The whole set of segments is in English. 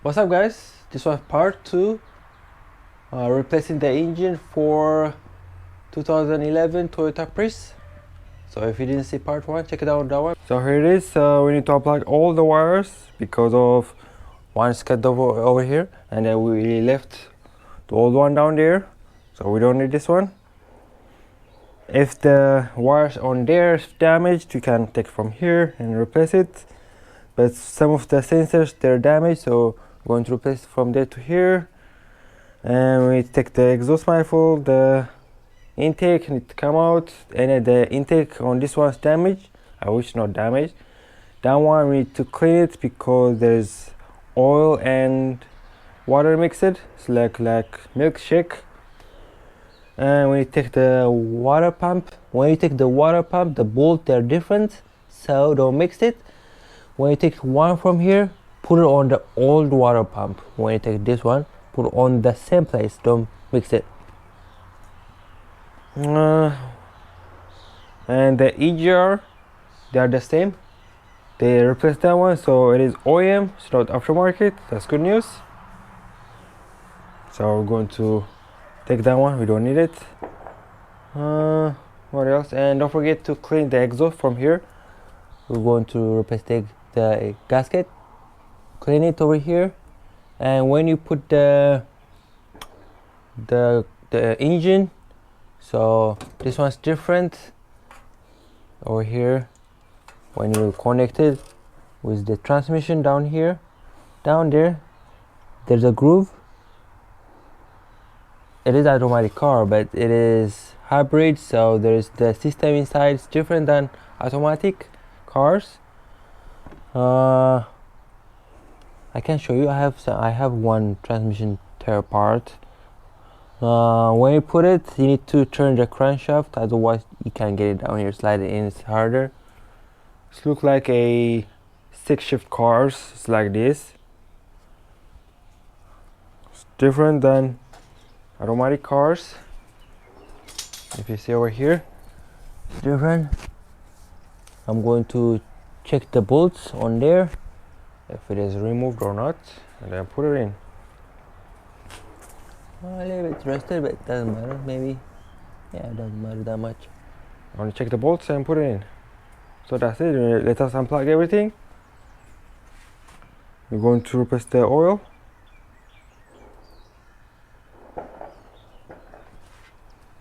What's up guys, this was part 2, replacing the engine for 2011 Toyota Prius. So if you didn't see part 1, check it out that one. So here it is. We need to unplug all the wires because of one cut over here, and then we left the old one down there, so we don't need this one. If the wires on there is damaged, you can take from here and replace it, but some of the sensors, they're damaged, so we're going to replace from there to here. And we take the exhaust manifold, the intake need to come out, and the intake on this one's damaged. I wish not damaged. That one we need to clean it because there's oil and water mixed. It's like milkshake. And when you take the water pump, the bolts are different, so don't mix it. When you take one from here, put it on the old water pump. When you take this one, put it on the same place, don't mix it. And the EGR, they are the same. They replaced that one, so it is OEM, it's not aftermarket. That's good news. So we're going to take that one, we don't need it. What else? And don't forget to clean the exhaust from here. We're going to replace the gasket, clean it over here. And when you put the engine, so this one's different over here. When you connect it with the transmission down here, down there, there's a groove. It is automatic car, but it is hybrid, so there's the system inside is different than automatic cars. I can show you. I have one transmission tear part. When you put it, you need to turn the crankshaft, otherwise you can't get it down here. Slide it in, it's harder. It looks like a 6-shift cars. It's like this. It's different than automatic cars. If you see over here, it's different. I'm going to check the bolts on there, if it is removed or not, and then put it in. A little bit rusted, but it doesn't matter. Maybe, yeah, it doesn't matter that much. I want to check the bolts and put it in. So that's it. Let us unplug everything. We're going to replace the oil.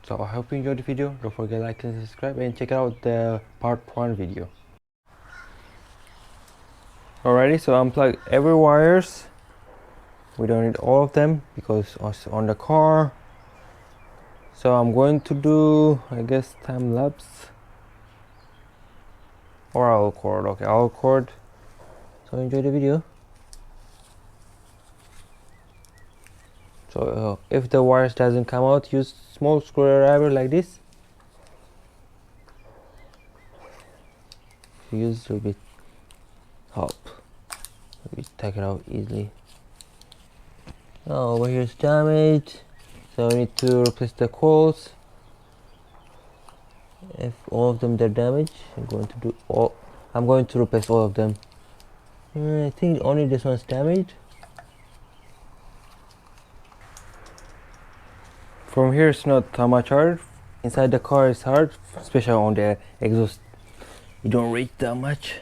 So I hope you enjoyed the video. Don't forget to like and subscribe, and check out the part 1 video. Alrighty, so unplug every wires. We don't need all of them because it's on the car. So I'm going to do, I guess, time lapse or I'll record. Okay, I'll record. So enjoy the video. So if the wires doesn't come out, use small screwdriver like this. Use a bit help. We take it out easily. Oh, over here is damaged, so we need to replace the coils. If all of them are damaged, I'm going to replace all of them. I think only this one's damaged. From here it's not that much hard. Inside the car is hard, especially on the exhaust. You don't reach that much.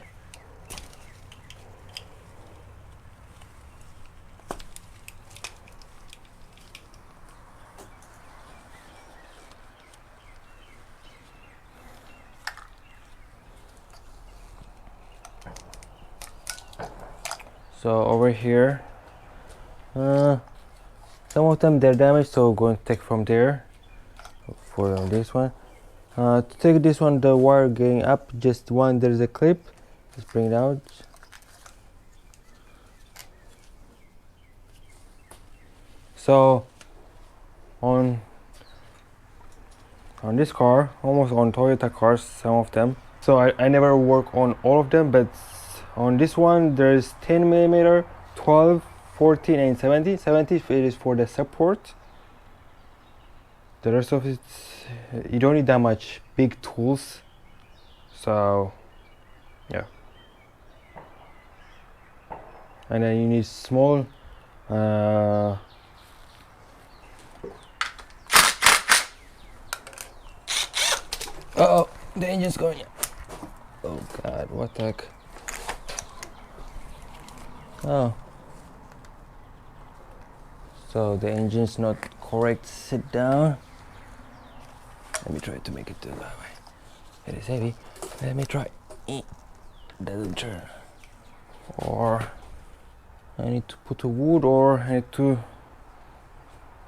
So over here, some of them they're damaged, so we're going to take from there for this one. To take this one, the wire going up, just one, there's a clip, just bring it out. So on this car, almost on Toyota cars, some of them, so I never work on all of them, but on this one there's 10mm, 12, 14 and 70. 70 it is for the support. The rest of it, you don't need that much big tools, so yeah. and then you need small oh, the engine's going. Oh god, what the heck. Oh, so the engine's not correct. Sit down. Let me try to make it to that way. It is heavy. Let me try. Doesn't turn. Or I need to put a wood, or I need to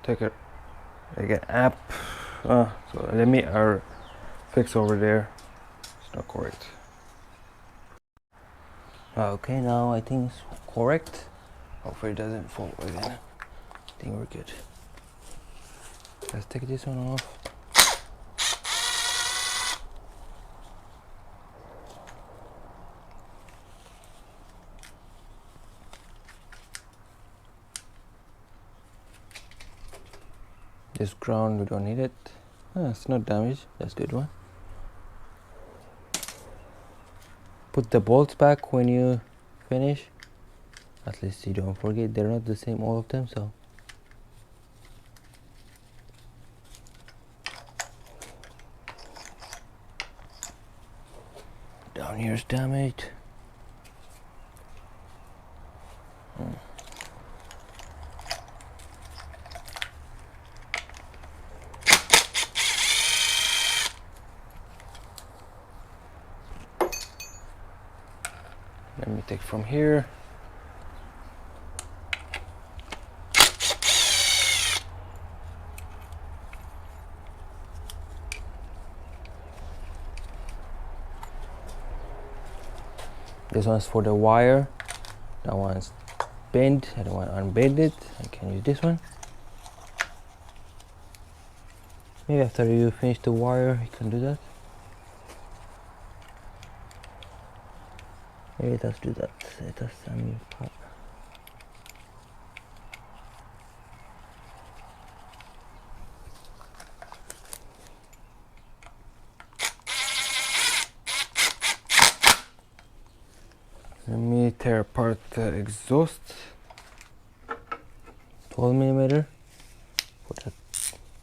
take a like an app. So let me fix over there. It's not correct. Okay, now I think it's correct. Hopefully it doesn't fall again. I think we're good. Let's take this one off. This ground, we don't need it. It's not damaged. That's a good one. Put the bolts back when you finish. At least you don't forget. They're not the same, all of them, so. Down here's damaged. Let me take from here. This one's for the wire. That one's bent. I don't want to unbend it. I can use this one. Maybe after you finish the wire, you can do that. Maybe let's do that. Let us Let me tear apart the exhaust. 12mm for the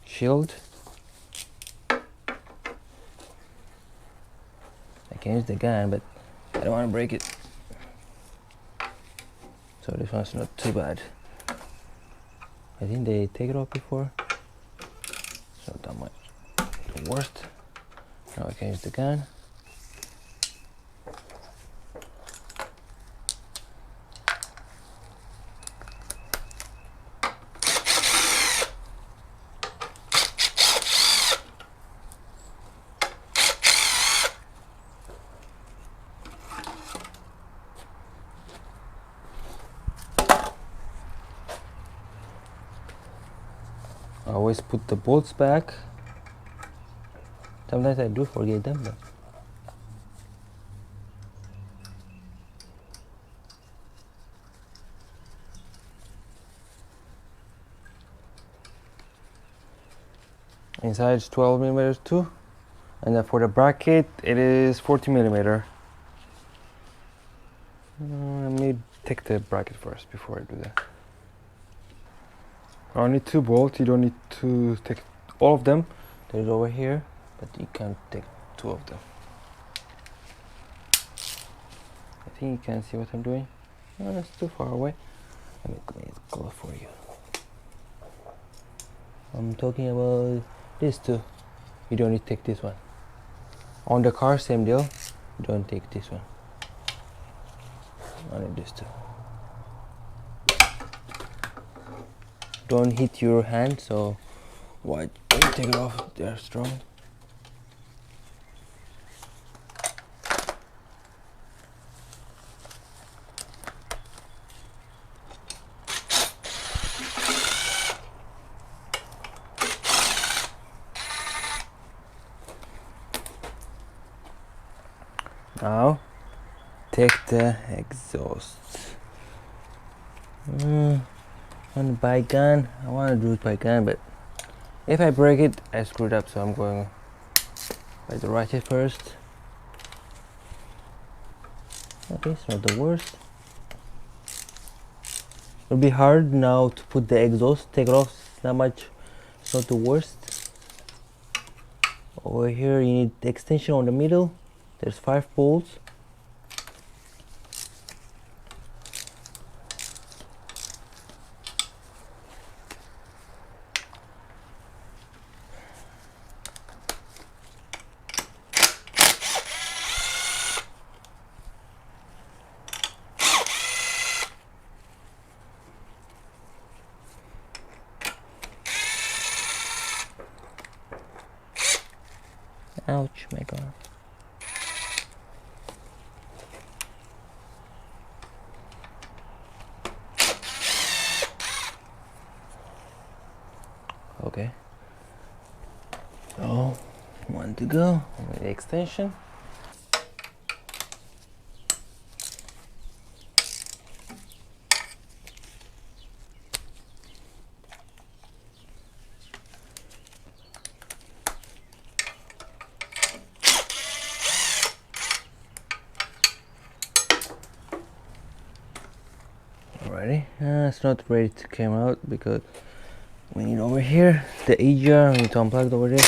shield. I can use the gun, but I don't want to break it. So this one's not too bad. I think they take it off before. It's not that much the worst. Now I can use the gun. I always put the bolts back. Sometimes I do forget them, but inside is 12mm too, and then for the bracket it is 40mm. Let me take the bracket first before I do that. I need 2 bolts. You don't need to take all of them. There's over here, but you can't take 2 of them. I think you can see what I'm doing. No, that's too far away. Let me make it close for you. I'm talking about this too. You don't need to take this one. On the car, same deal. You don't take this one. Only this too. Don't hit your hand, so when you take it off, they're strong. Now take the exhaust. On by gun, I want to do it by gun, but if I break it, I screwed up, so I'm going by the ratchet first. Okay, it's not the worst. It'll be hard now to put the exhaust. Take it off. It's not much. It's not the worst. Over here, you need the extension on the middle. There's 5 bolts. Ouch, my god. Okay. So, one to go with the extension. Alrighty, it's not ready to come out because we need over here the AGR. We need to unplug it over there.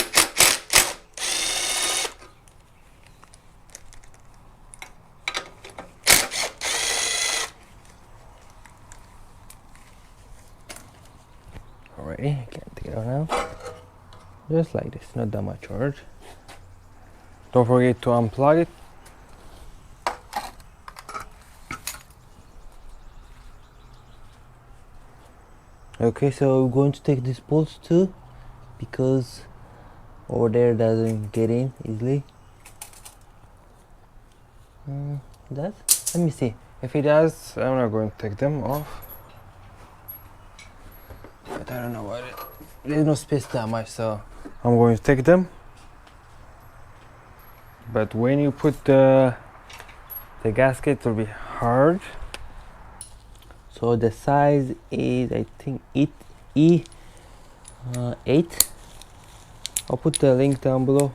Alrighty, I can't take it out now. Just like this, not that much hard. Don't forget to unplug it. Okay, so we're going to take these bolts too, because over there doesn't get in easily. Let me see. If it does, I'm not going to take them off. But I don't know what it. There's no space that much, so I'm going to take them. But when you put the gasket, it will be hard. So the size is, I think, E8. I'll put the link down below.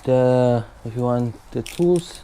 If you want the tools.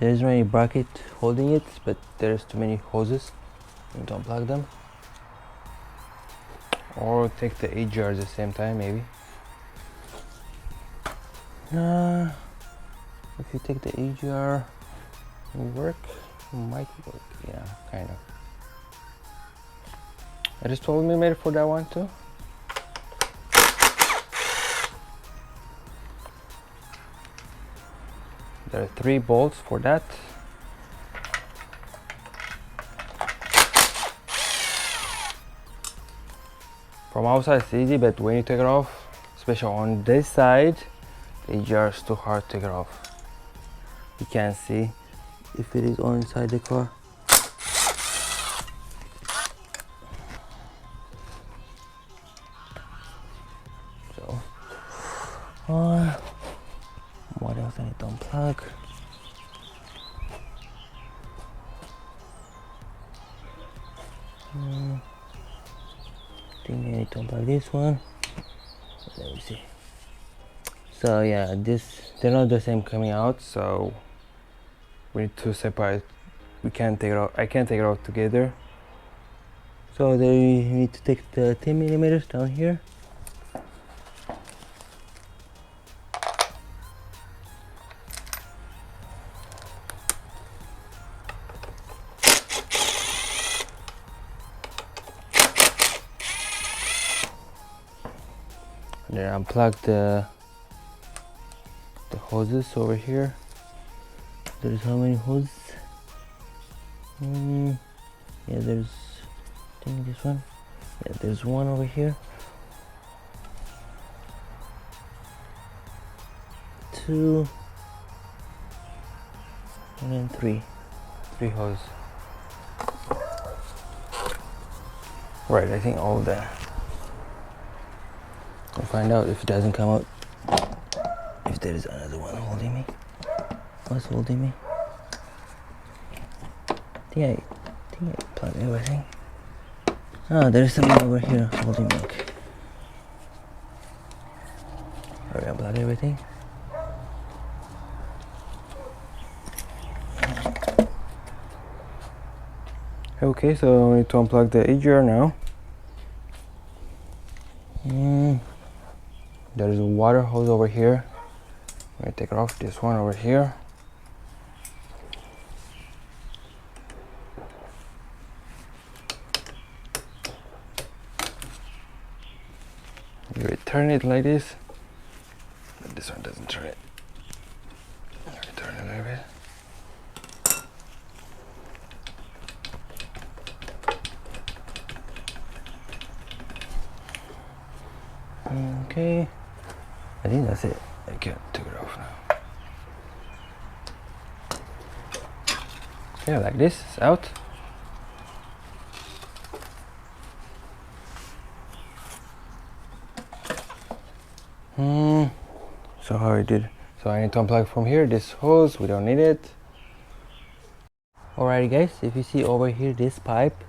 There's no any bracket holding it, but there's too many hoses. You don't plug them. Or take the AGR at the same time, maybe. If you take the AGR, it might work. Yeah, kind of. I just told me made for that one too. There are 3 bolts for that. From outside it's easy, but when you take it off, especially on this side, the AGR is too hard to take it off. You can't see if it is on inside the car. So, what else I need to unplug? I think I need to unplug this one. Let me see. So yeah, they're not the same coming out, so we need to separate. We can't take it out. I can't take it out together. So then we need to take the 10 millimeters down here. Then unplug the hoses over here. There's how many hoses? Yeah, there's, I think this one. Yeah, there's one over here. 2 and then 3 hoses. Right, I think all that. I'll find out if it doesn't come out. If there is another one holding me. What's holding me? I think I plugged everything. Ah, there's something over here holding me. Okay. Alright, unplug everything. Okay, so I need to unplug the EGR now. There is a water hose over here. I'm gonna take it off. This one over here. You return it like this, but this one doesn't turn it. Turn it a little bit. Okay, I think that's it. I can take it off now. Yeah, like this, it's out. So how I did. So I need to unplug from here this hose, we don't need it. Alrighty guys, if you see over here this pipe,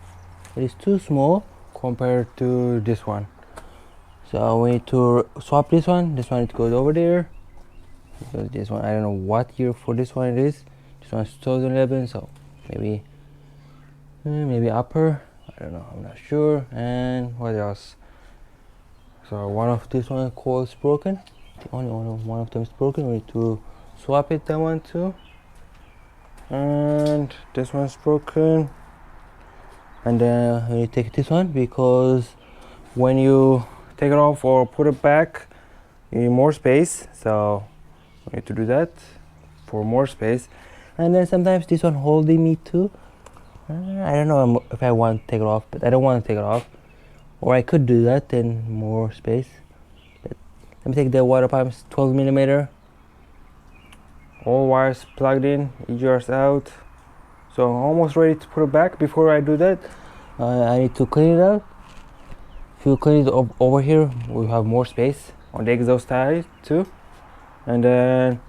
it is too small compared to this one. So we need to swap this one it goes over there. Because this one, I don't know what year for this one it is. This one's 2011, so maybe upper, I don't know, I'm not sure. And what else? So one of this one coils broken. The only one of them is broken. We need to swap it, that one too. And this one's broken. And then we need to take this one because when you take it off or put it back, you need more space. So we need to do that for more space. And then sometimes this one holding me too. I don't know if I want to take it off, but I don't want to take it off. Or I could do that, then more space. But let me take the water pumps, 12 millimeter. All wires plugged in, EGR's out. So I'm almost ready to put it back. Before I do that, I need to clean it out. If you clean it over here, we have more space on the exhaust side too. And then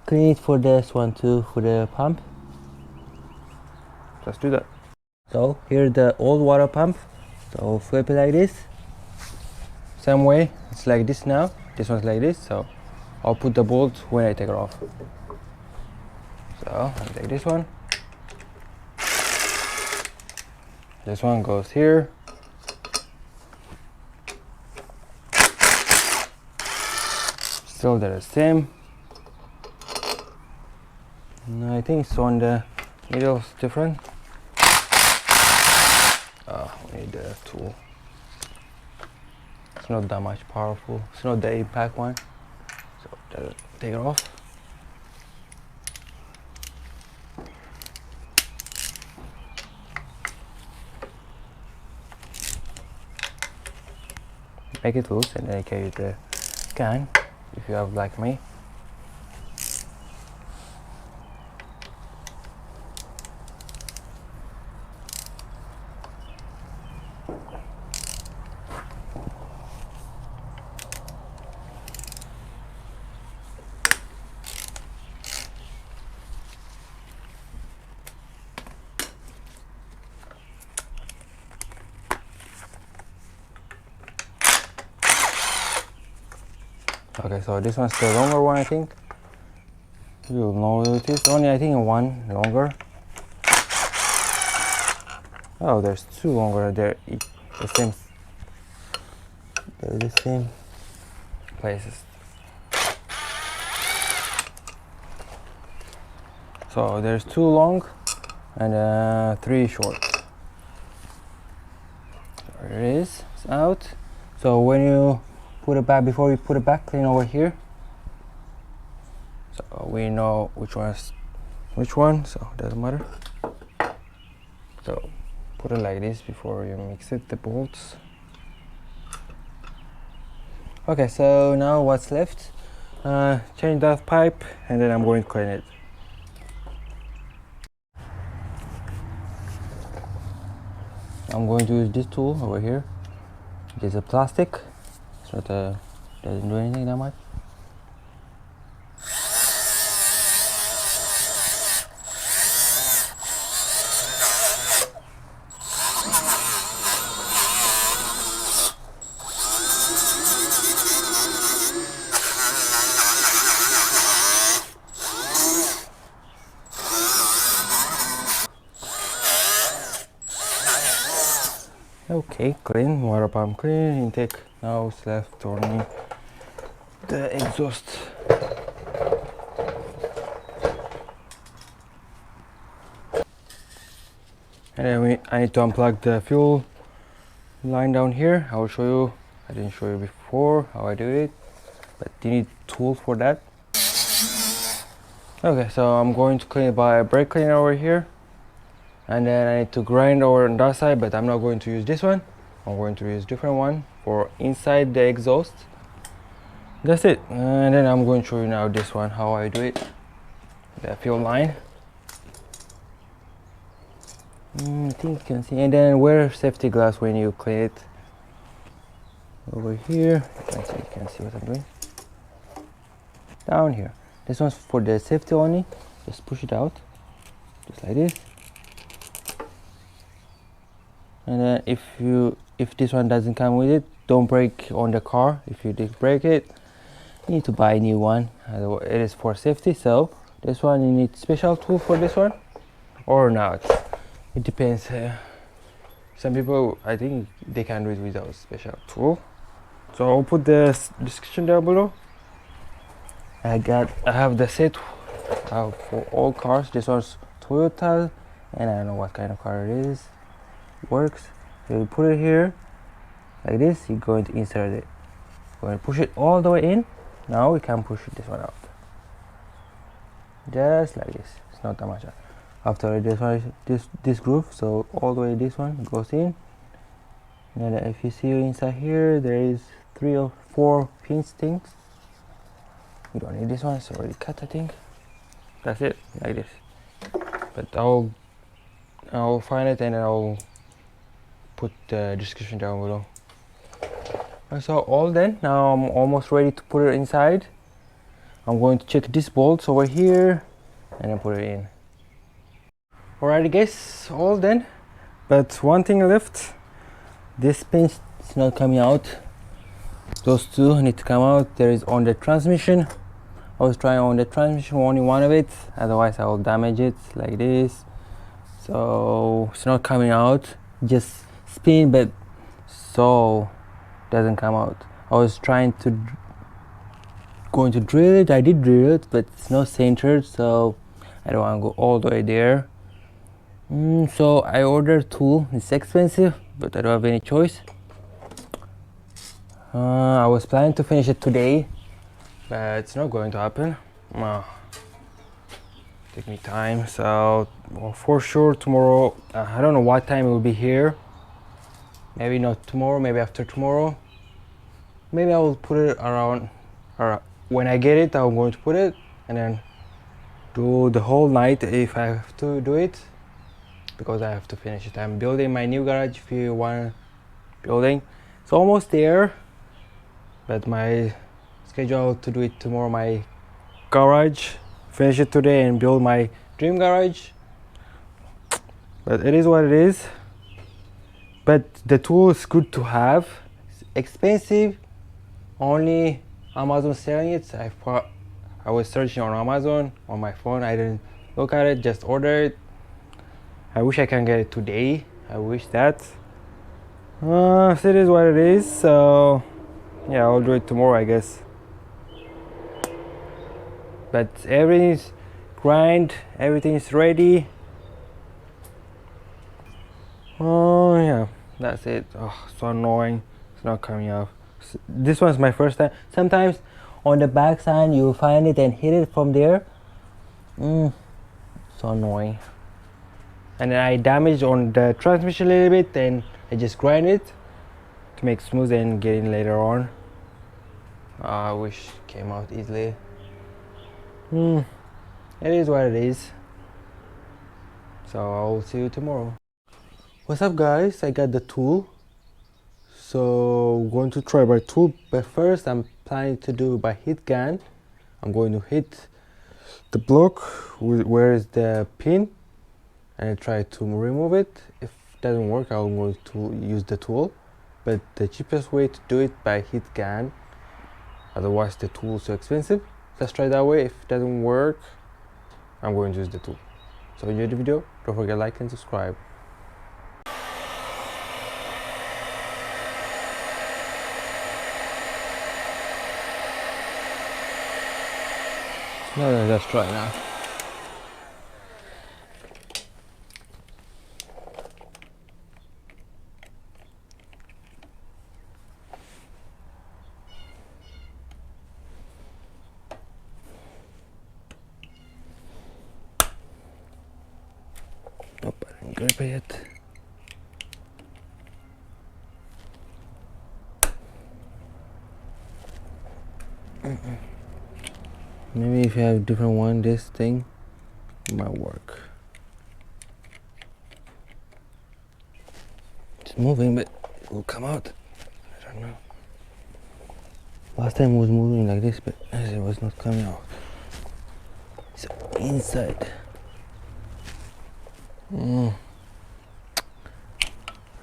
clean it for this one too, for the pump. Let's do that. So here's the old water pump. So flip it like this. Same way, it's like this now. This one's like this, so I'll put the bolt when I take it off. So I'll take this one. This one goes here. Still they're the same. And I think it's on the needles different. We need the tool. It's not that much powerful. It's not the impact one. So take it off. Make it loose and then carry the can if you have like me. Okay, so this one's the longer one, I think. You'll know it is only, I think, one longer. Oh, there's two longer. They're the same places. So there's two long and 3 short. There it is. It's out. So when you put it back. Before we put it back, clean over here, so we know which one's which one, so it doesn't matter. So put it like this before you mix it, the bolts. Okay, so now what's left? Change that pipe, and then I'm going to clean it. I'm going to use this tool over here. It is a plastic. It's not a, doesn't do anything that much. Okay, clean, water pump clean, intake. Now it's left only the exhaust. And then I need to unplug the fuel line down here. I will show you. I didn't show you before how I do it, but you need tools for that. Okay, so I'm going to clean it by a brake cleaner over here. And then I need to grind over on that side, but I'm not going to use this one. I'm going to use different one for inside the exhaust. That's it. And then I'm going to show you now this one, how I do it. The fuel line. I think you can see. And then wear safety glass when you clean it. Over here, you can see what I'm doing. Down here. This one's for the safety only. Just push it out, just like this. And then if this one doesn't come with it, don't break on the car. If you did break it, you need to buy a new one. It is for safety, so this one you need special tool for this one or not. It depends. Some people, I think they can do it without special tool. So I'll put the description down below. I have the set for all cars. This one's Toyota, and I don't know what kind of car it is. Works. So you put it here like this. You're going to insert it. You're going to push it all the way in. Now we can push this one out, just like this. It's not that much. After this one, this groove, so all the way this one goes in. And then if you see inside here, there is 3 or 4 pins things. You don't need this one. It's already cut, I think. That's it, like this. But I'll find it and I'll put the description down below. So all done. Now I'm almost ready to put it inside. I'm going to check these bolts over here and then put it in. Alrighty guys, all done. But one thing left. This pin is not coming out. Those two need to come out. There is on the transmission. I was trying on the transmission, only one of it. Otherwise I will damage it like this. So it's not coming out. Just spin, but so doesn't come out. I was trying to going to drill it. I did drill it, but it's not centered, so I don't want to go all the way there. So I ordered tool. It's expensive, but I don't have any choice. I was planning to finish it today, but it's not going to happen. Take me time. So for sure tomorrow, I don't know what time it will be here. Maybe not tomorrow, maybe after tomorrow. Maybe I will put it around, or when I get it I'm going to put it and then do the whole night if I have to do it, because I have to finish it. I'm building my new garage. If you want building, it's almost there, but my schedule to do it tomorrow, my garage, finish it today and build my dream garage. But it is what it is. But the tool is good to have. It's expensive, only Amazon selling it. I was searching on Amazon on my phone. I didn't look at it, just order it. I wish I can get it today. I wish that. So it is what it is. So yeah, I'll do it tomorrow, I guess. But everything's grind, everything's ready. Oh yeah, that's it. Oh, so annoying. It's not coming out. This one's my first time. Sometimes on the back side you find it and hit it from there. So annoying. And then I damaged on the transmission a little bit, and I just grind it to make smooth and get in later on. I wish it came out easily. It is what it is. So I'll see you tomorrow. What's up guys, I got the tool. So I'm going to try by tool, but first I'm planning to do by hit gun. I'm going to hit the block where is the pin and try to remove it. If it doesn't work, I'm going to use the tool, but the cheapest way to do it by hit gun, otherwise the tool is so expensive. Let's try that way. If it doesn't work, I'm going to use the tool. So enjoy the video, don't forget to like and subscribe. No, let's try now. Nope, I didn't grab it yet. Maybe if you have a different one, this thing might work. It's moving, but it will come out. I don't know. Last time it was moving like this, but it was not coming out. So inside.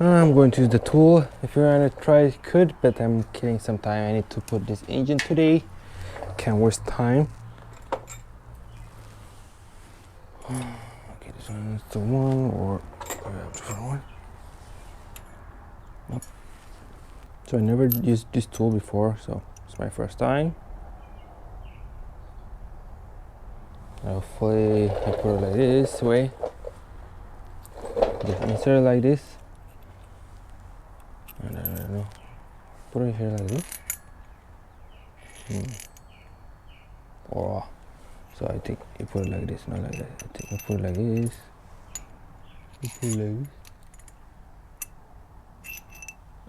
I'm going to use the tool. If you want to try, you could, but I'm killing some time. I need to put this engine today. Can't waste time. Okay, this one is the one, or I have a different one. Nope. So I never used this tool before, so it's my first time. Hopefully I put it like this way. Just insert it like this. And I don't know. Put it here like this. Oh. So I think you put it like this, not like that. I think I put it like this. You put it like this.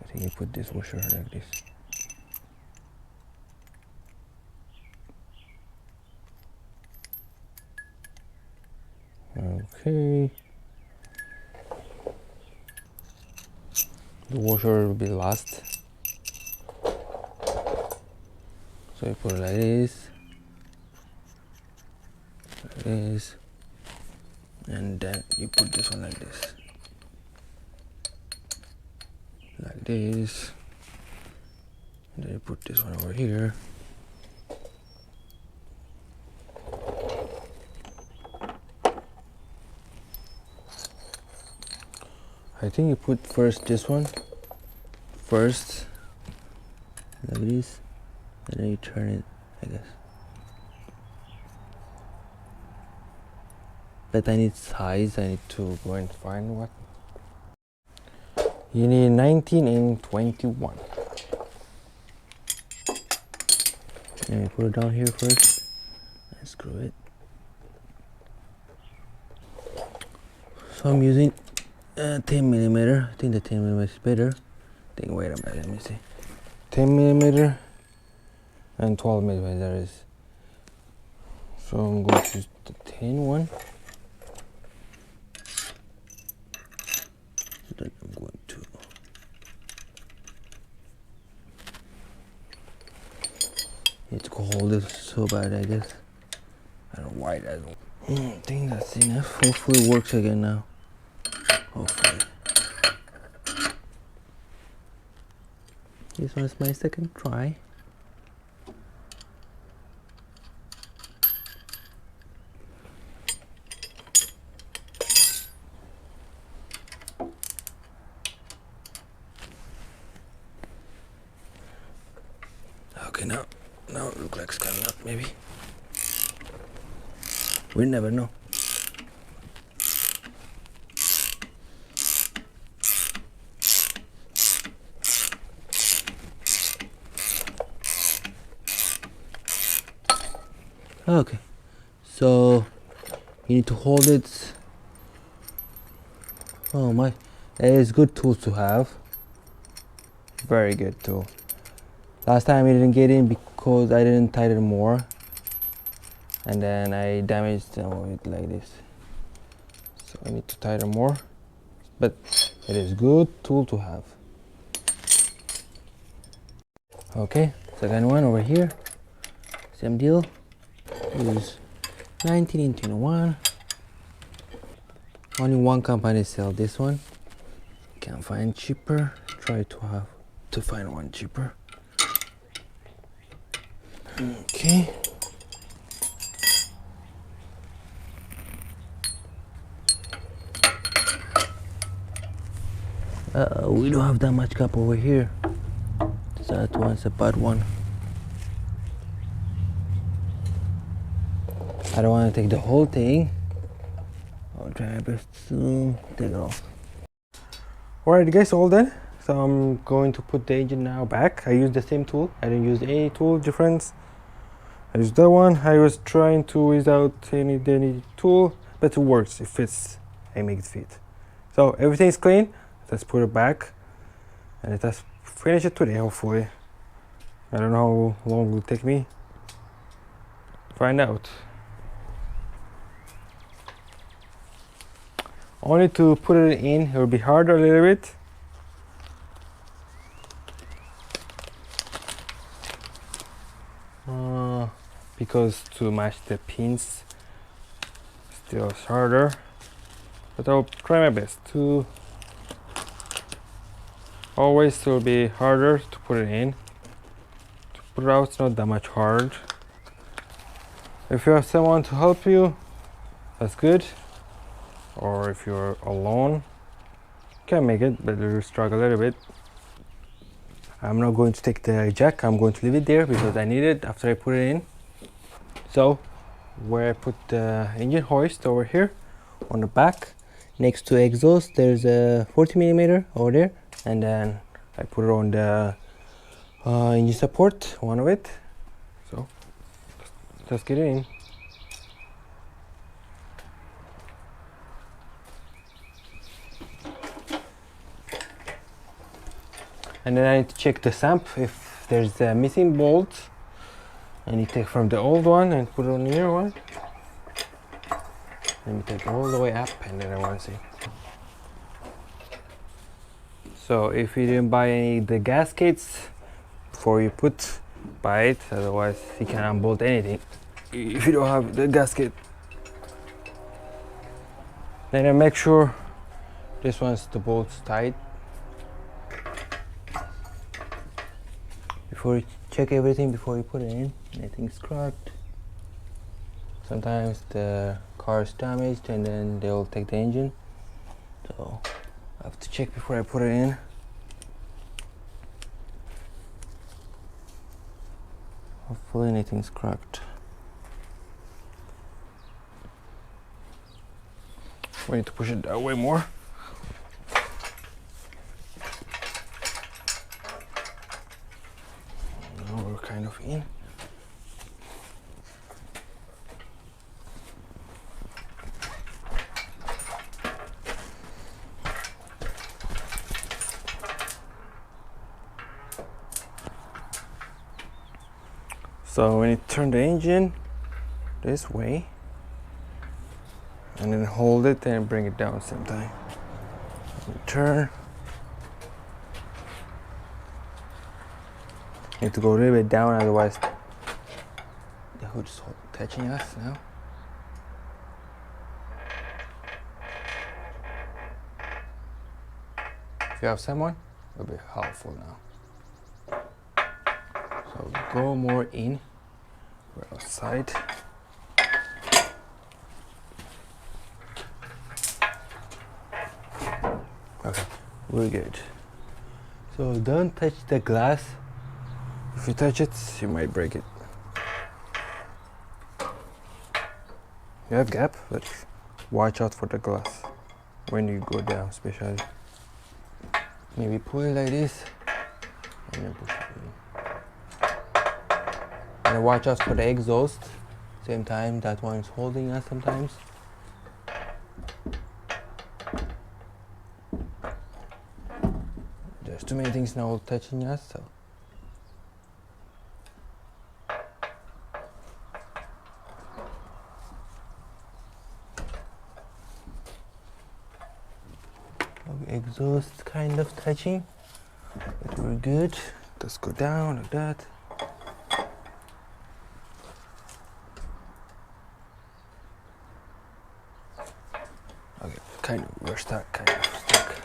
I think you put this washer like this. Okay. The washer will be last. So you put it like this. This, and then you put this one like this, and then you put this one over here. I think you put first this one first like this, and then you turn it, I guess. But I need size. I need to go and find what. You need 19 and 21. Let me put it down here first and screw it. So I'm using 10 millimeter. I think the 10 millimeter is better. Wait a minute, let me see. 10 millimeter and 12 millimeter is. So I'm going to use the 10 one. Then I'm going to need to hold it so bad, I guess. I don't know why that don't. I think that's enough. Hopefully it works again now. Hopefully. This one's my second try. Okay, now it looks like it's coming up, maybe. We never know. Okay, so you need to hold it. Oh my, it is good tool to have. Very good tool. Last time it didn't get in because I didn't tighten more, and then I damaged it like this. So I need to tighten more, but it is good tool to have. Okay, second one over here, same deal. Use 1921. Only one company sell this one. Can't find cheaper. Try to find one cheaper. Okay. We don't have that much cap over here. So that one's a bad one. I don't want to take the whole thing. I'll try my best to take it off. Alright guys, all done. So I'm going to put the engine now back. I used the same tool. I didn't use any tool difference. I used that one. I was trying to without any tool, but it works. It fits. I make it fit. So everything is clean. Let's put it back, and let us finish it today. Hopefully, I don't know how long it will take me. Find out. Only to put it in, it will be hard a little bit. Because to match the pins still is harder, but I'll try my best to. Always it will be harder to put it in. To put it out, it's not that much hard. If you have someone to help you, that's good. Or if you're alone, you can make it, but you'll struggle a little bit. I'm not going to take the jack. I'm going to leave it there because I need it after I put it in. So where I put the engine hoist over here on the back next to exhaust, there's a 40mm over there, and then I put it on the engine support, one of it. So let's get it in. And then I need to check the sump if there's a missing bolt. I need to take from the old one and put it on the new one. Let me take all the way up, and then I want to see. So if you didn't buy any of the gaskets before you buy it, otherwise you can unbolt anything if you don't have the gasket. Then I make sure this one's the bolts tight. Before you check everything before you put it in, anything's cracked. Sometimes the car is damaged and then they'll take the engine. So I have to check before I put it in. Hopefully anything's cracked. We need to push it that way more. Now we're kind of in. So when you turn the engine this way and then hold it and bring it down same time. Turn. Need to go a little bit down, otherwise the hood's touching us now. If you have someone, it'll be helpful now. So go more in. We're outside. Okay, we're good. So don't touch the glass. If you touch it, you might break it. You have gap, but watch out for the glass when you go down, especially. Maybe pull it like this and then push it in. And watch out for the exhaust, Same time that one is holding us sometimes. There's too many things now touching us, so. Exhaust kind of touching, but we're good. Let's go down like that. Okay, we're stuck, kind of stuck.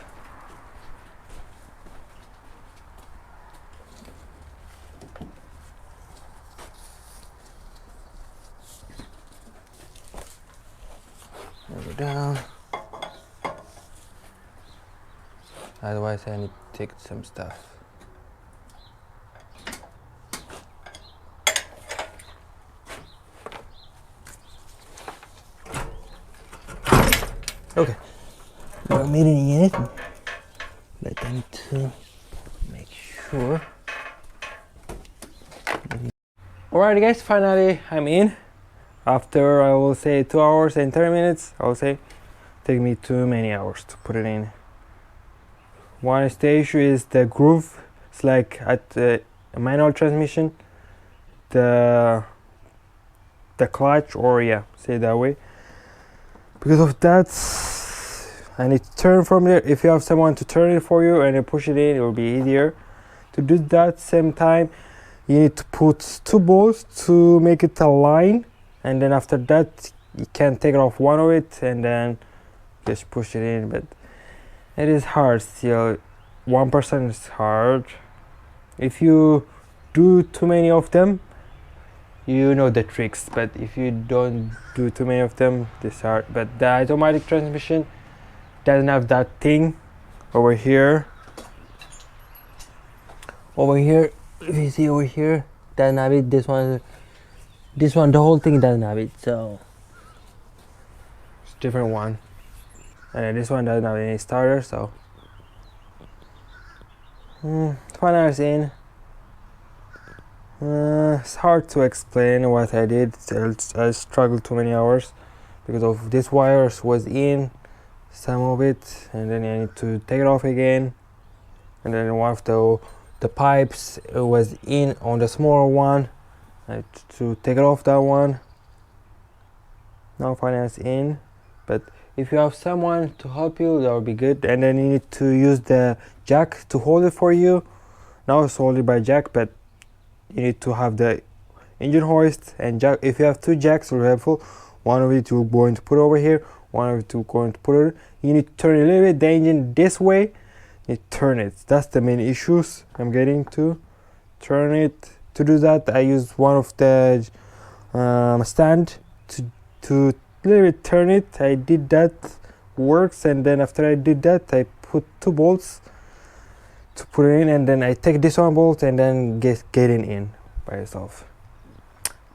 Go down. Otherwise I need to take some stuff. Okay, we're meeting it, but I need to make sure. Alright guys, finally I'm in. After I will say 2 hours and 30 minutes, I will say take me too many hours to put it in. One is the issue is the groove. It's like at the manual transmission, the clutch, or yeah, say that way. Because of that, I need to turn from there. If you have someone to turn it for you and you push it in, it will be easier. To do that same time, you need to put 2 bolts to make it a line, and then after that you can take off one of it and then just push it in. But it is hard still. 1% is hard. If you do too many of them, you know the tricks, but if you don't do too many of them, it's hard. But the automatic transmission doesn't have that thing over here. If you see over here, doesn't have it. This one, the whole thing doesn't have it, so it's a different one. And this one doesn't have any starter, so finals in. It's hard to explain what I did. I struggled too many hours because of this wires was in some of it, and then I need to take it off again, and then one of the pipes was in on the smaller one. I had to take it off that one. Now finance in, but if you have someone to help you, that would be good. And then you need to use the jack to hold it for you. Now it's holded by jack, but you need to have the engine hoist and jack. If you have 2 jacks, it will be helpful. One of it you're going to put over here, one of it you're going to put it. You need to turn a little bit the engine this way. You turn it. That's the main issues I'm getting to. Turn it. To do that, I use one of the stand to little bit turn it. I did that, works, and then after I did that, I put 2 bolts to put it in, and then I take this one bolt and then getting in by itself.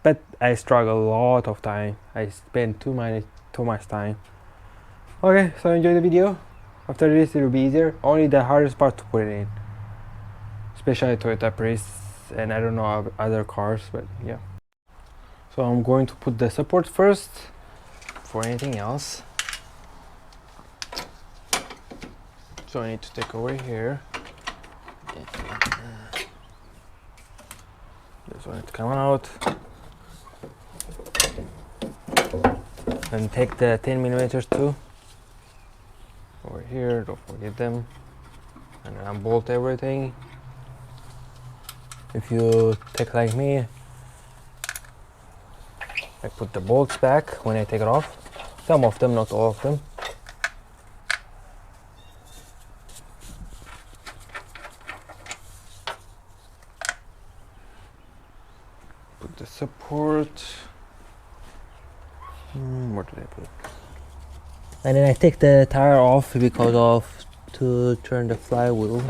But I struggle a lot of time. I spend too much time. Okay, so enjoy the video. After this it will be easier. Only the hardest part to put it in, especially Toyota Prius, and I don't know other cars, but yeah. So I'm going to put the support first for anything else. So I need to take over here. This one is coming out. And take the 10mm too. Over here, don't forget them. And unbolt everything. If you take like me, I put the bolts back when I take it off. Some of them, not all of them. Put the support. Where did I put it? And then I take the tire off because of to turn the flywheel.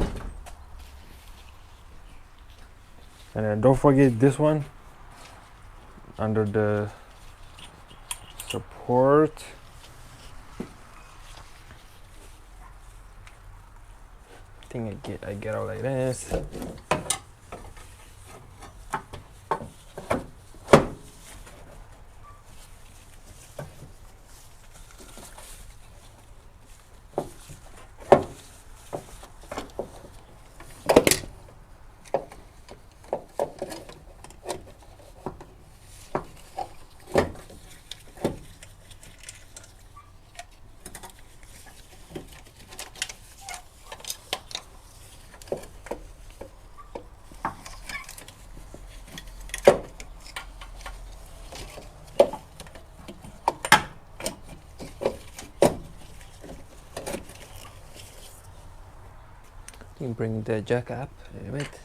And then don't forget this one under the support. I think I get out like this. You bring the jack up a little bit.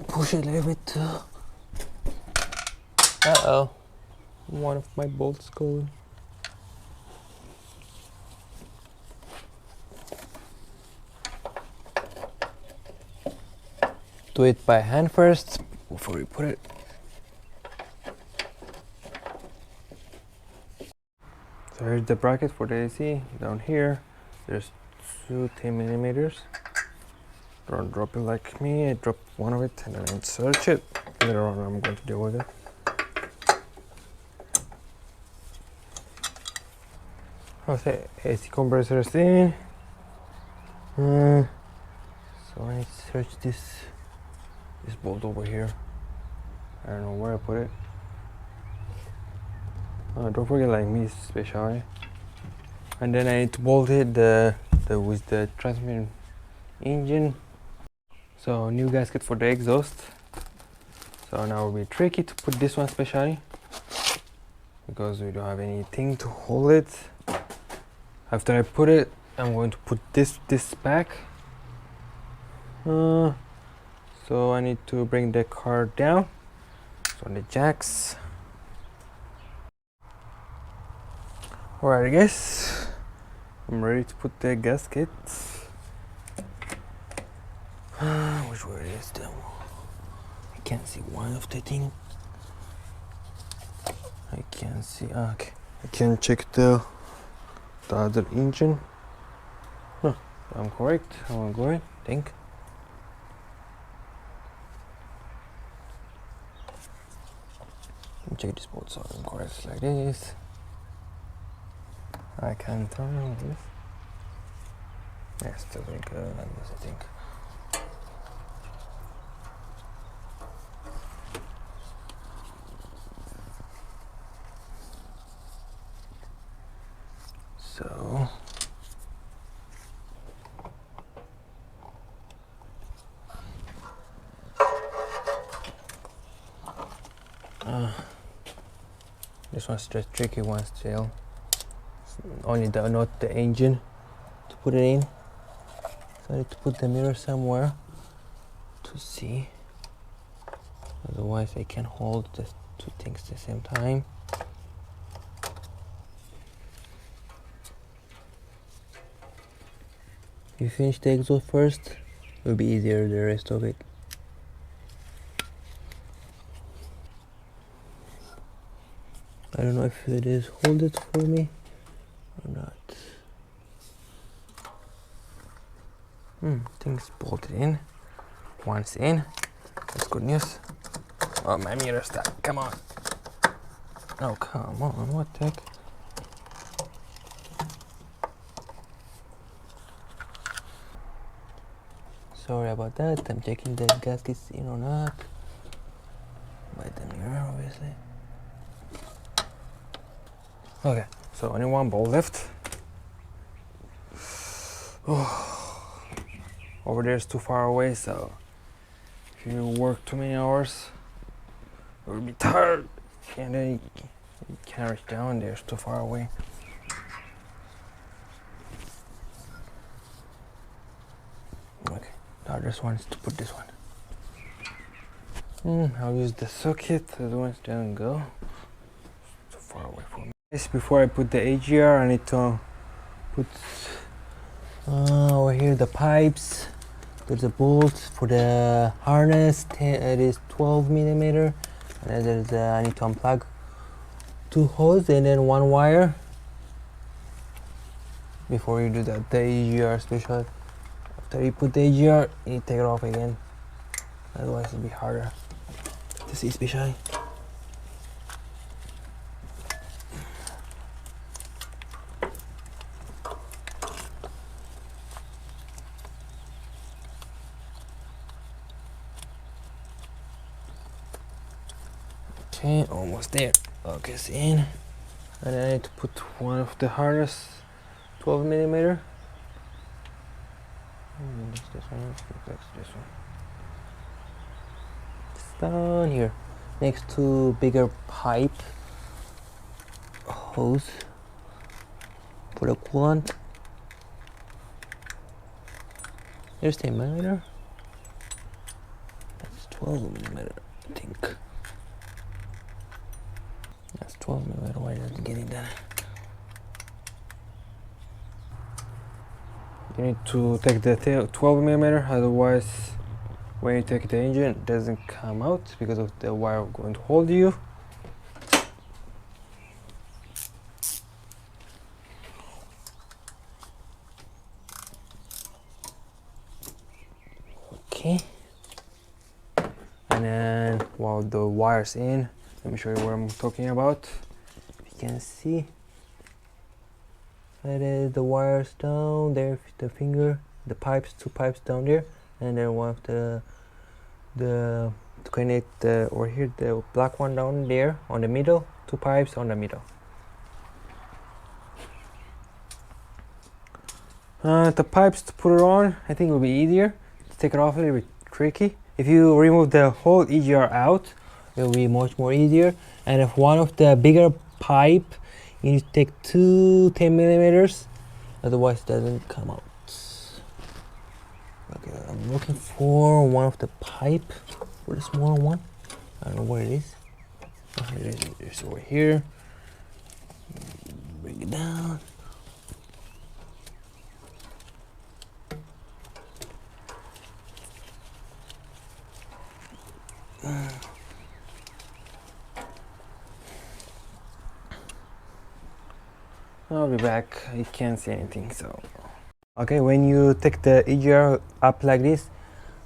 Push it a little bit too. Uh-oh. One of my bolts going. Do it by hand first before you put it. So here's the bracket for the AC. Down here, there's 2 10mm. Don't drop it like me. I drop one of it and then insert it. Later on, I'm going to deal with it. I'll say AC compressor is in. So I need to search this bolt over here. I don't know where I put it. Don't forget, like me, especially. And then I need to bolt it with the transmission engine. So new gasket for the exhaust. So now it will be tricky to put this one especially because we don't have anything to hold it. After I put it, I'm going to put this back. So I need to bring the car down. So the jacks. Alright guys, I'm ready to put the gasket. Which way is them? I can't see one of the thing. I can't see. Okay, I can check the other engine. Huh, I'm correct. I'm going. Think. Check this bolt so I'm correct like this. I can turn this. Yes, still very good like this, I think. So this one's the tricky one still. Only not the engine to put it in. So I need to put the mirror somewhere to see. Otherwise I can hold the 2 things at the same time. If you finish the exhaust first, it will be easier the rest of it. I don't know if it is hold it for me or not. Things bolted in. One's in. That's good news. Oh, my mirror stuck. Come on. Oh, come on. What the heck? Sorry about that. I'm checking the gaskets in or not. By the mirror, obviously. Okay, so only one bolt left. Oh. Over there is too far away, so if you work too many hours, you'll be tired, and then you can't reach down. There's too far away. Okay, the hardest one is to put this one. I'll use the socket. The other ones don't go. It's too far away from me. Before I put the AGR, I need to put over here the pipes. There's a bolt for the harness. It is 12mm, and then there's I need to unplug 2 hoses and then 1 wire before you do that. The AGR special. After you put the AGR, you need to take it off again. Otherwise, it'll be harder to see, especially. Okay, almost there. Focus in. And I need to put one of the harness, 12mm. This one, this one. down here next to bigger pipe hose for the coolant. Here's 10mm. That's 12mm, I think. That's 12mm. Why didn't get it done? You need to take the 12mm, otherwise when you take the engine it doesn't come out because of the wire going to hold you. Okay, and then while the wire's in, let me show you what I'm talking about. You can see that is the wires down there, the finger, the pipes, 2 pipes down there, and then one of the to connect the, or here the black one down there on the middle, 2 pipes on the middle. The pipes to put it on, I think it will be easier. To take it off a little bit tricky. If you remove the whole EGR out, it will be much more easier. And if one of the bigger pipe, you need to take 2 10mm, otherwise it doesn't come out. Okay, I'm looking for one of the pipe for the smaller one. I don't know where it is. Oh, it is. It's over here. Bring it down. I'll be back. You can't see anything, so. Okay, when you take the EGR up like this,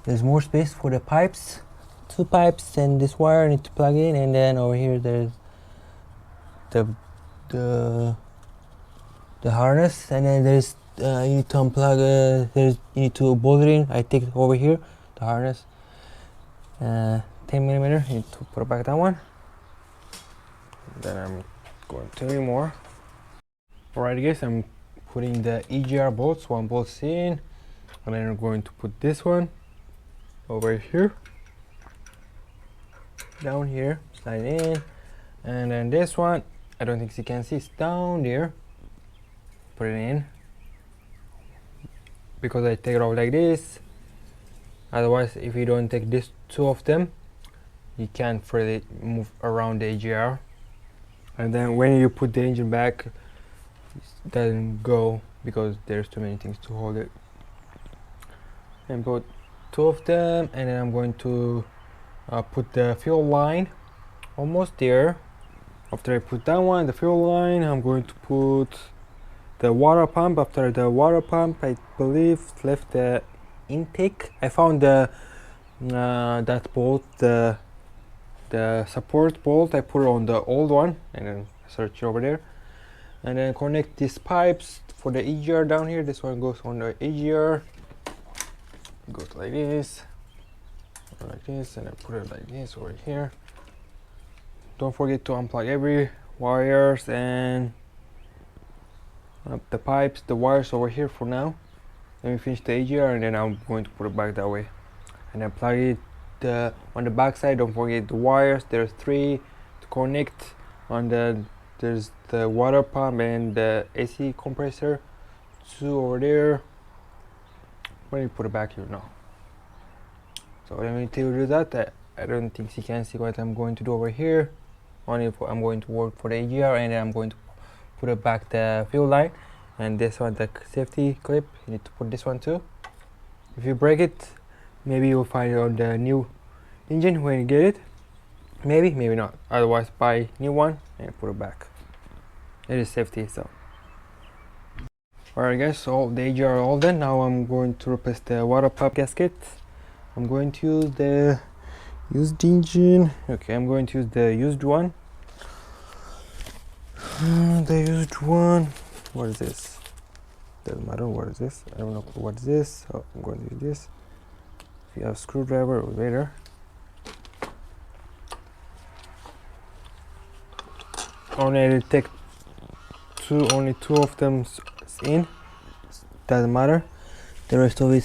there's more space for the pipes. 2 pipes and this wire need to plug in, and then over here there's the harness, and then there's you need to unplug. You need to bolt it in. I take it over here, the harness. 10mm. You need to put it back that one. Then I'm going to tell you more. Alright guys, I'm putting the EGR bolts, 1 bolt in, and then I'm going to put this one over here, down here, slide in, and then this one, I don't think you can see, it's down there, put it in, because I take it off like this. Otherwise, if you don't take these 2 of them, you can't freely move around the EGR, and then when you put the engine back, it doesn't go because there's too many things to hold it. And put 2 of them, and then I'm going to put the fuel line almost there. After I put that one, the fuel line, I'm going to put the water pump. After the water pump, I believe left the intake. I found the that bolt, the support bolt. I put it on the old one, and then search over there. And then connect these pipes for the EGR down here. This one goes on the EGR. Goes like this, and I put it like this over here. Don't forget to unplug every wires and the pipes, the wires over here for now. Let me finish the EGR, and then I'm going to put it back that way. And then plug it on the back side. Don't forget the wires. There's 3 to connect. On there's the water pump and the AC compressor, 2 over there. When you put it back, you know. So let me tell you that I don't think you can see what I'm going to do over here. Only I'm going to work for the EGR, and then I'm going to put it back the fuel line, and this one, the safety clip, you need to put this one too. If you break it, maybe you'll find it on the new engine when you get it. Maybe not. Otherwise, buy new one and put it back. It is safety, so. Alright guys, so the EGR are all done. Now I'm going to replace the water pump gasket. I'm going to use the used engine. Okay, I'm going to use the used one. The used one. What is this? Doesn't matter. What is this? I don't know what is this. So I'm going to use this. If you have a screwdriver, or better. Only take only two of them in. Doesn't matter. The rest of it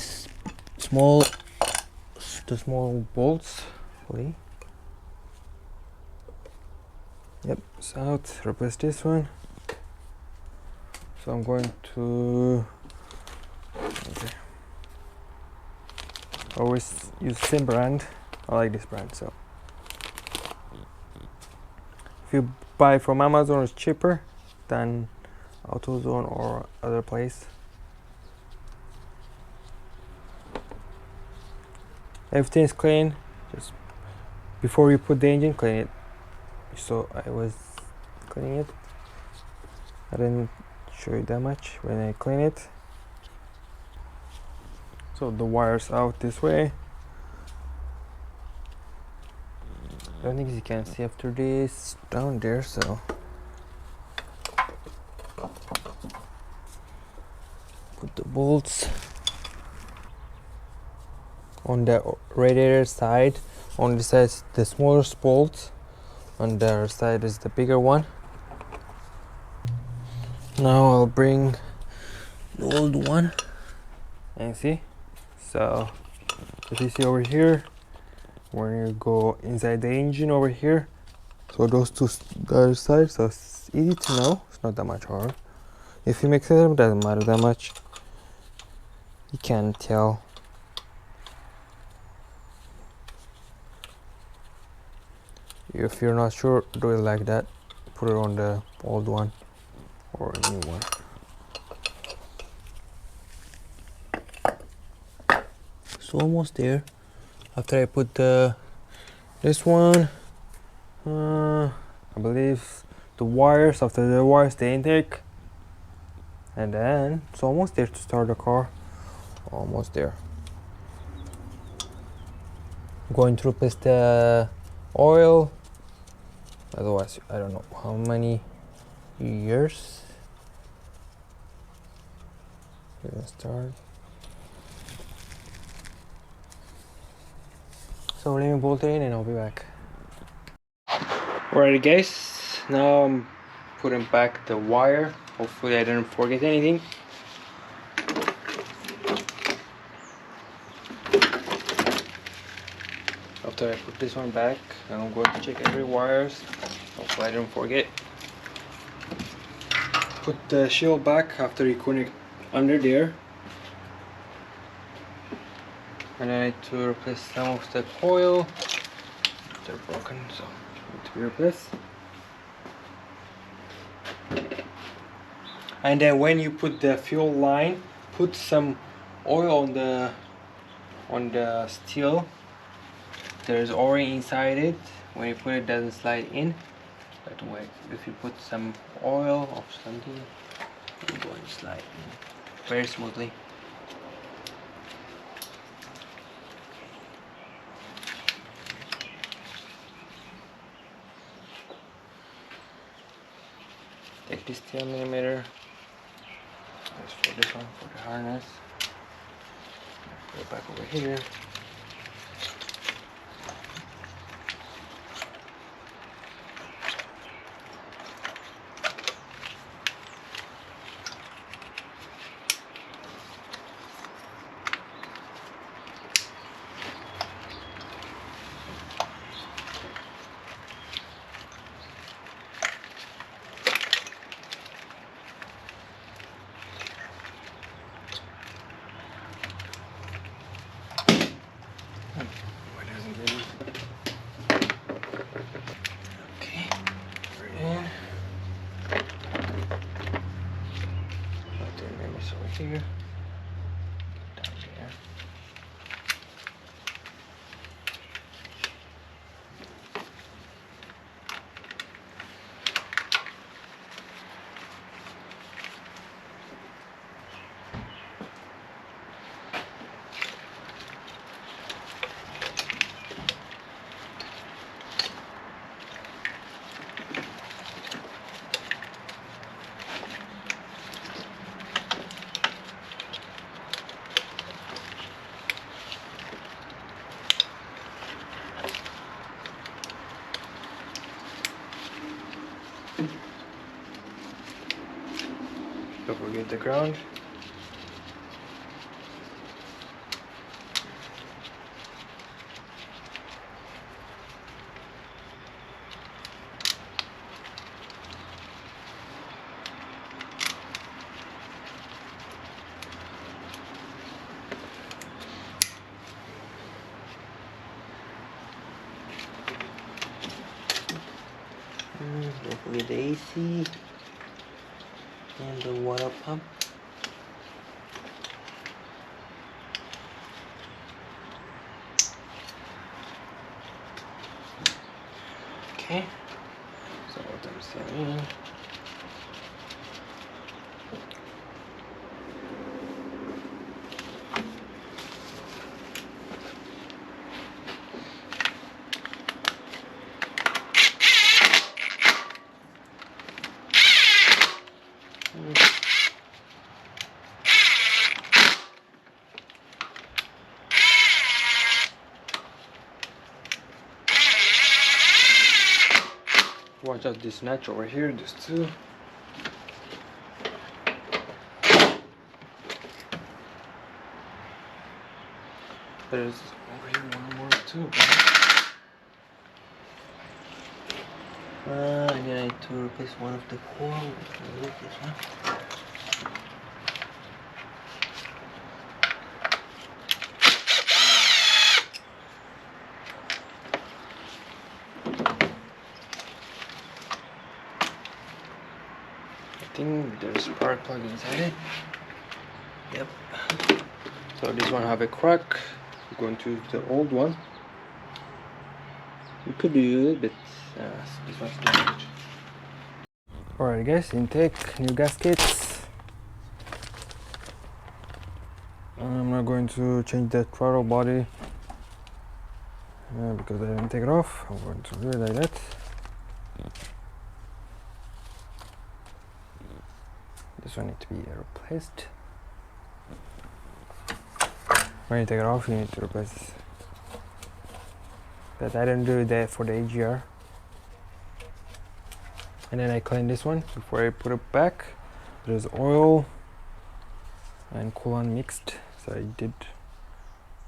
small. The small bolts. Wait. Yep, south. Replace this one. So I'm going to always use the same brand. I like this brand. So if you buy from Amazon, it's cheaper than AutoZone or other place. Everything is clean. Just before you put the engine, clean it. So I was cleaning it. I didn't show you that much when I clean it. So the wires out this way. I don't think you can see after this down there, so put the bolts on the radiator side. On this side is the smaller bolts, on the other side is the bigger one. Now I'll bring the old one and see. So if you see over here, when you go inside the engine over here, so those two the other side, so it's easy to know. It's not that much hard. If you mix it up, it doesn't matter that much. You can tell. If you're not sure, do it like that. Put it on the old one or a new one. So almost there. After I put this one, I believe the wires. After the wires, the intake, and then it's almost there to start the car. Almost there. I'm going to replace the oil. Otherwise, I don't know how many years. We're gonna start. So let me bolt it in and I'll be back. Alright guys, now I'm putting back the wire. Hopefully I didn't forget anything. After I put this one back, I'm going to check every wires. Hopefully I didn't forget. Put the shield back after you connect under there. And I need to replace some of the coil. They're broken, so need to be replaced. And then when you put the fuel line, put some oil on the steel. There's O-ring inside it. When you put it, doesn't slide in. That way, if you put some oil or something, it's going to slide in very smoothly. Take this 10mm. That's for this one, for the harness. Put it back over here. Here, down there. Don't forget the ground. don't forget the AC and the water pump. Okay, so what I'm saying. Watch out this notch over here, this too. There's over here one more too. I need to replace one of the coil. Look this one. I think there's a spark plug inside it. Yep. So this one have a crack. I'm going to use the old one. You could use it, but this one's damaged. Alright guys, intake, new gaskets. I'm not going to change the throttle body because I didn't take it off. I'm going to do it like that. This one needs to be replaced. When you take it off, you need to replace this. But I didn't do that for the AGR. And then I clean this one before I put it back. There's oil and coolant mixed, so I did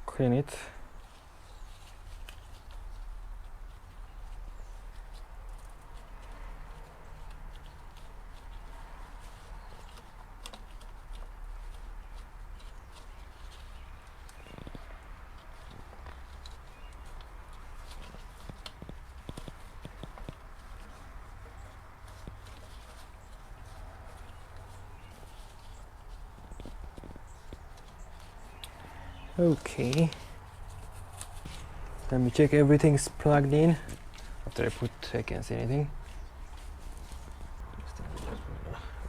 clean it. Okay, let me check everything's plugged in. After I can't see anything.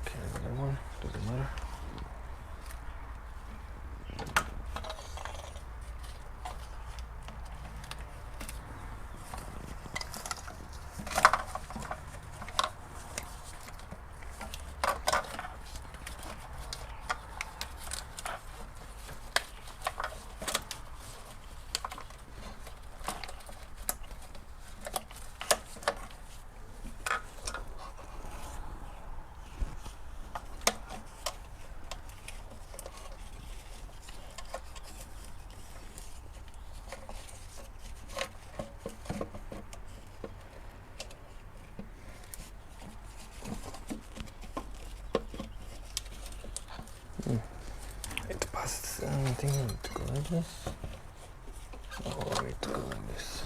Okay, another one, doesn't matter. It passed anything to go like this. Oh, it to go like this.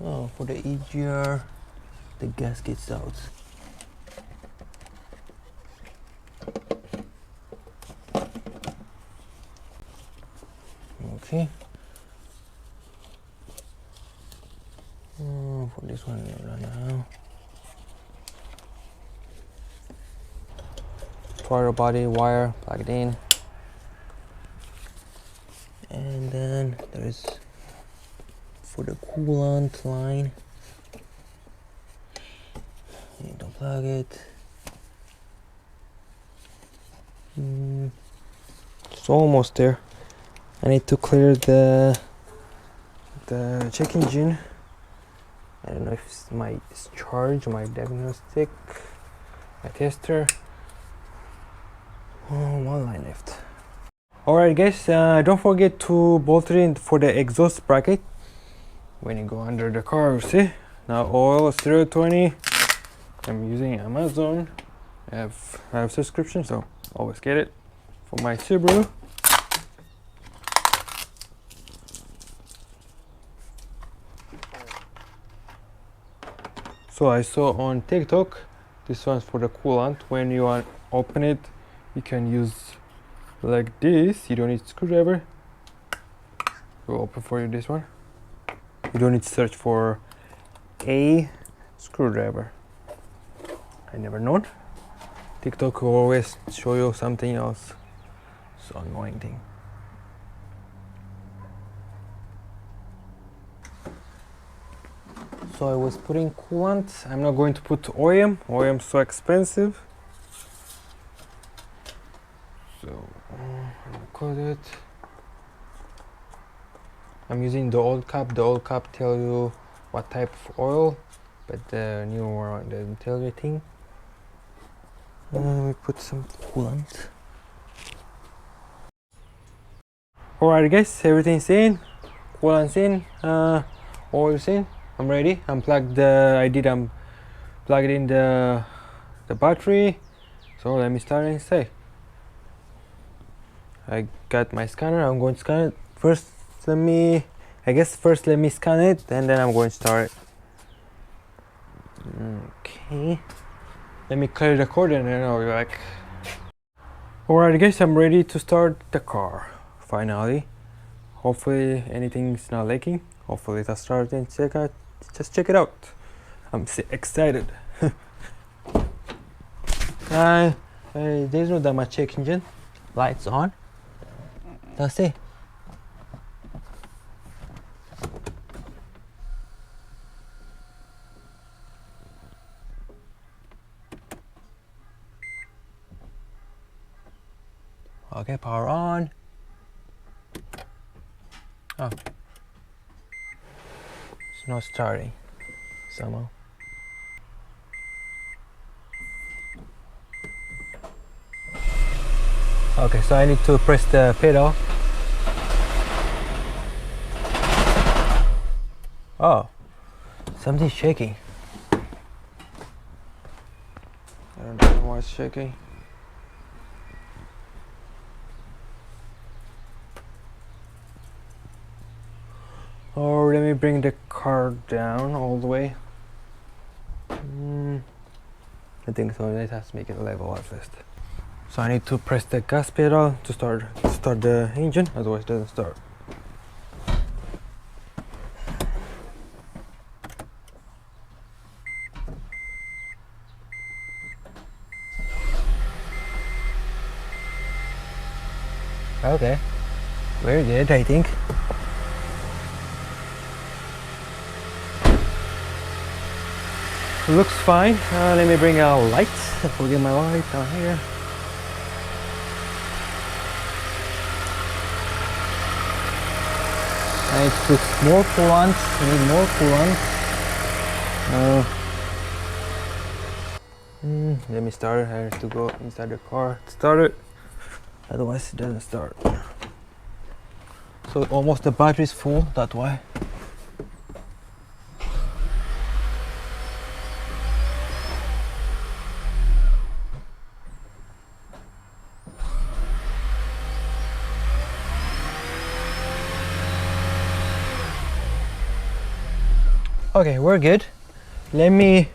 Oh, for the EGR, the gasket's out. Okay. For this one, now. Throttle body wire plugged in, and then there is for the coolant line. You need to plug it. It's almost there. I need to clear the check engine. I don't know if it's my charge, my diagnostic, my tester. Oh, one line left. Alright guys, don't forget to bolt it in for the exhaust bracket. When you go under the car, you see? Now oil 020. I'm using Amazon. I have subscription, so always get it for my Subaru. So I saw on TikTok, this one's for the coolant. When you open it, you can use like this. You don't need screwdriver. We'll open for you this one. You don't need to search for a screwdriver. I never known. TikTok will always show you something else. So annoying thing. So I was putting coolant. I'm not going to put OEM. OEM is so expensive. So close it. I'm using the old cup. The old cup tells you what type of oil, but the new one doesn't tell you anything. We put some coolant. Alright guys, everything's in. Coolant's in. Oil's in. I'm ready. Unplugged plugged in the battery. So let me start and say. I got my scanner. I'm going to scan it first. Let me scan it and then I'm going to start it. Okay. Let me clear the cord and then I'll be back. Alright guys, I'm ready to start the car. Finally. Hopefully anything's not leaking. Hopefully it'll start and just check it out. I'm excited. There's not that much check engine. Lights on. That's it. Okay, power on. Oh, it's not starting somehow. Okay, so I need to press the pedal. Oh, something's shaking. I don't know why it's shaking. Or let me bring the car down all the way. I think so. It has to make it level at least. So I need to press the gas pedal to start the engine, otherwise it doesn't start. Okay, very good, I think. Looks fine. Let me bring out lights. I forget my light down here. I need to put more coolant. Need more coolant. Let me start it. I have to go inside the car. Start it. Otherwise, it doesn't start. So almost the battery is full. That's why. Okay, we're good. Let me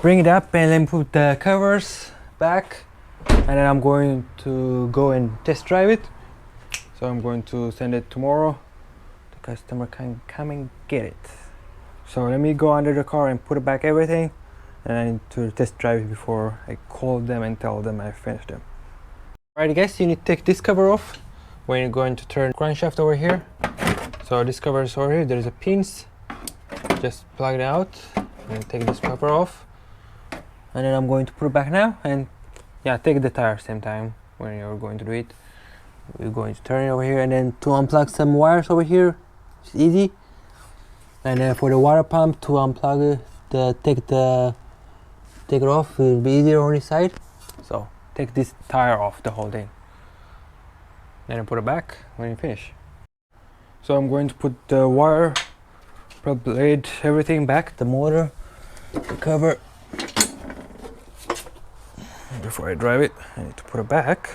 bring it up and then put the covers back, and then I'm going to go and test drive it. So I'm going to send it tomorrow. The customer can come and get it. So let me go under the car and put it back everything, and I need to test drive it before I call them and tell them I finished them. Alright guys, you need to take this cover off when you're going to turn crankshaft over here. So this cover is over here. There is a pins. Just plug it out and take this cover off, and then I'm going to put it back now, and yeah, take the tire same time when you're going to do it. We're going to turn it over here, and then to unplug some wires over here, it's easy. And then for the water pump, to unplug it, take it off, it will be easier on this side. So take this tire off, the whole thing, and then put it back when you finish. So I'm going to put the wire, blade, everything back, the motor, the cover. Before I drive it, I need to put it back.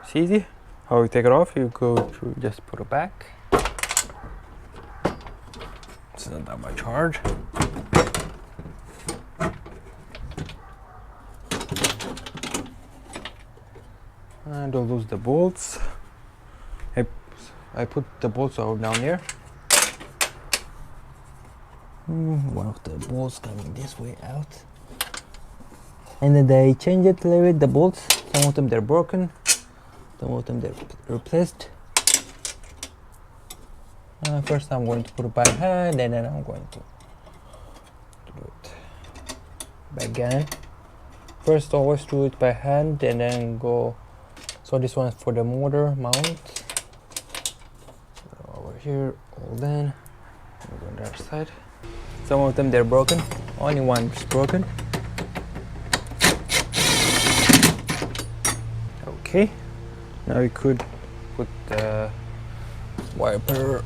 It's easy. How you take it off, you go to just put it back. It's not that much hard. And don't lose the bolts. I put the bolts out down here. One of the bolts coming this way out. And then they change it a little bit, the bolts. Some of them they're broken, some of them they're replaced. First I'm going to put it by hand, and then I'm going to do it by again. First always do it by hand and then go. So this one is for the motor mount. Over here, all done. Go on the other side. Some of them they're broken. Only one is broken. Okay. Now we could put the wiper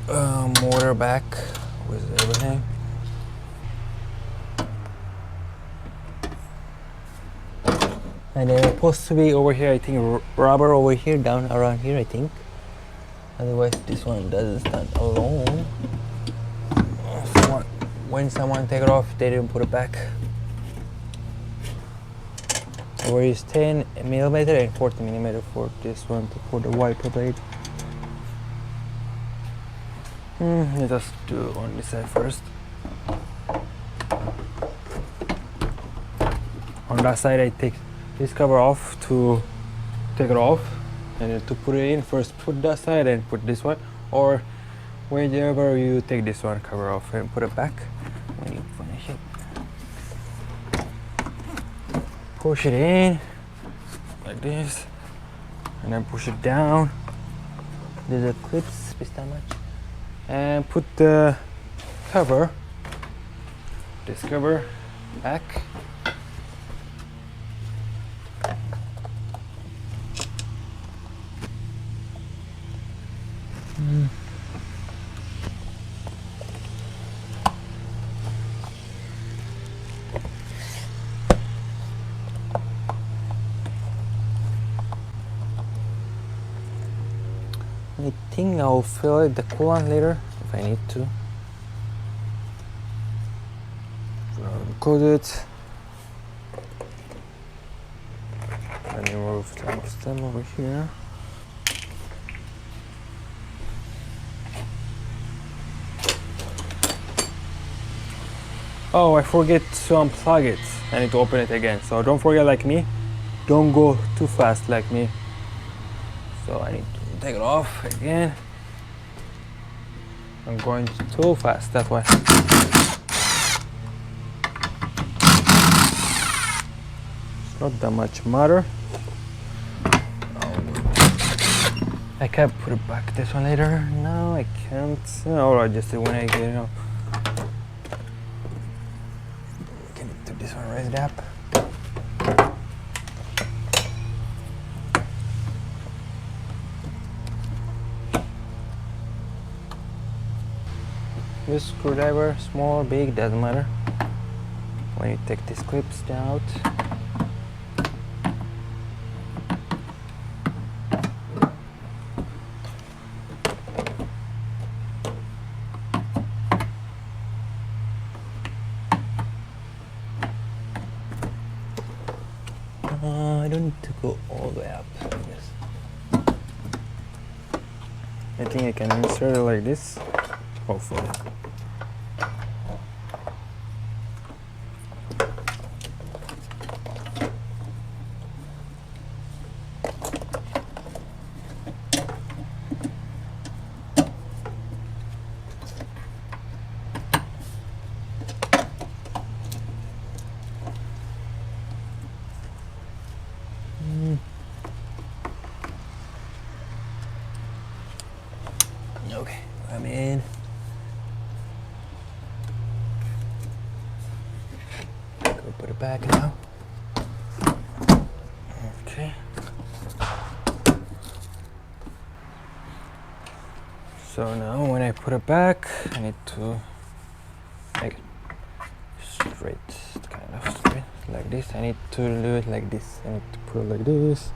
motor back with everything. And they're supposed to be over here, I think rubber over here, down around here, I think. Otherwise this one doesn't stand alone. When someone take it off, they didn't put it back. So we use 10mm and 40mm for this one, for the wiper blade. Let us do on this side first. On that side I take this cover off to take it off, and then to put it in, first put that side and put this one, or whenever you take this one cover off and put it back when you finish it. Push it in like this and then push it down. There's a clips and put the cover, this cover back. I think I'll fill it the coolant later if I need to. Coat it and remove some stem over here. Oh, I forget to unplug it. I need to open it again. So don't forget, like me, don't go too fast like me. So I need to take it off again. I'm going too fast, that's why. It's not that much matter. I can't put it back this one later. No, I can't. Alright, just when I get it off. Can you do this one, raise it up? This screwdriver, small, big, doesn't matter. When you take these clips out, I don't need to go all the way up, I guess. I think I can insert it like this, hopefully. Okay, I'm in. Go put it back now. Okay. So now when I put it back, I need to make it straight, kind of straight, like this. I need to do it like this. I need to put it like this.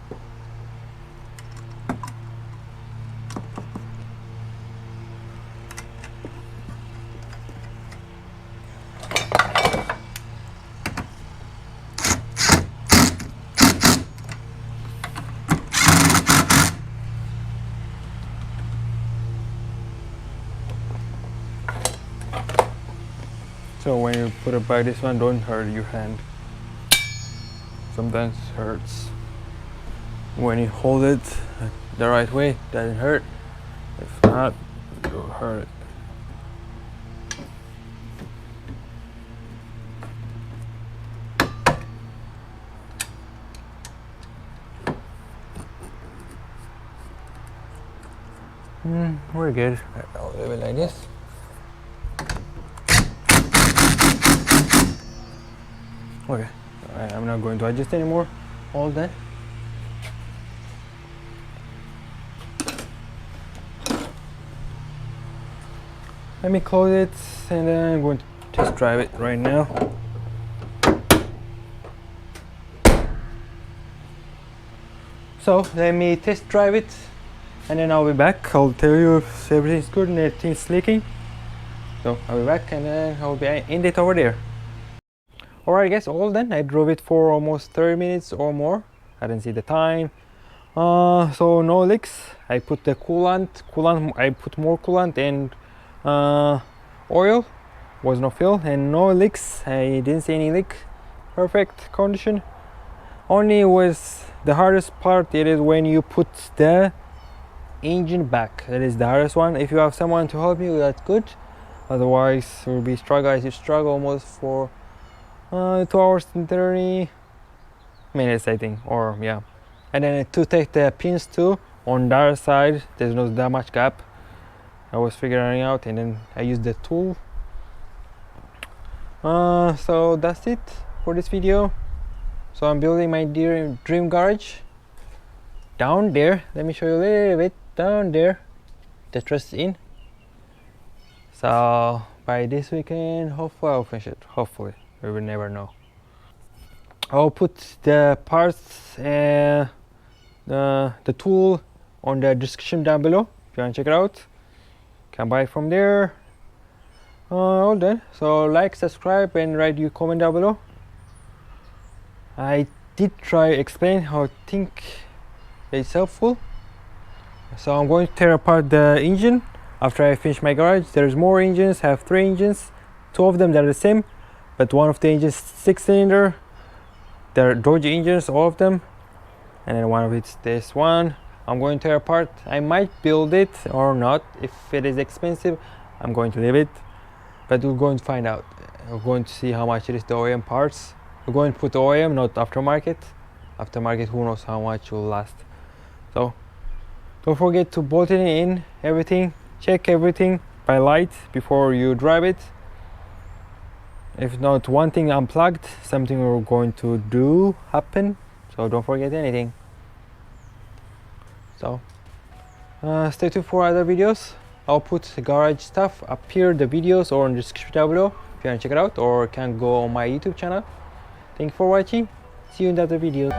So when you put it back, this one don't hurt your hand. Sometimes it hurts. When you hold it the right way, it doesn't hurt. If not, it will hurt. We're good. I'll leave it like this. Okay, I'm not going to adjust anymore. All done. Let me close it and then I'm going to test drive it right now. So let me test drive it and then I'll be back. I'll tell you if everything's good and everything's leaking. So I'll be back and then I'll be in it over there. Alright guys, all done. I drove it for almost 30 minutes or more. I didn't see the time. So no leaks. I put the coolant. I put more coolant and oil. Was no fill and no leaks. I didn't see any leak. Perfect condition. Only was the hardest part. It is when you put the engine back. That is the hardest one. If you have someone to help you, that's good. Otherwise, it will be struggle. I struggle almost for 2 hours and 30 minutes, I think, or yeah. And then to take the pins too on the other side, there's not that much gap. I was figuring out, and then I used the tool. So that's it for this video. So I'm building my dream garage down there. Let me show you a little bit down there. The truss is in. So by this weekend, hopefully I'll finish it. Hopefully, we will never know. I'll put the parts and the tool on the description down below. If you want to check it out, can buy it from there. All done. So like, subscribe, and write your comment down below. I did try explain how I think it's helpful. So I'm going to tear apart the engine after I finish my garage. There's more engines. I have 3 engines. 2 of them that are the same, but one of the engines 6-cylinder. They're Dodge engines, all of them, and then one of it's this one. I'm going to tear apart. I might build it or not. If it is expensive, I'm going to leave it, but we're going to find out. We're going to see how much it is, the OEM parts. We're going to put OEM, not aftermarket. Aftermarket, who knows how much will last. So don't forget to bolt it in, everything. Check everything by light before you drive it. If not one thing unplugged, something we're going to do happen. So don't forget anything. So stay tuned for other videos. I'll put the garage stuff up here, the videos, or in the description down below if you want to check it out, or can go on my YouTube channel. Thank you for watching. See you in the other video.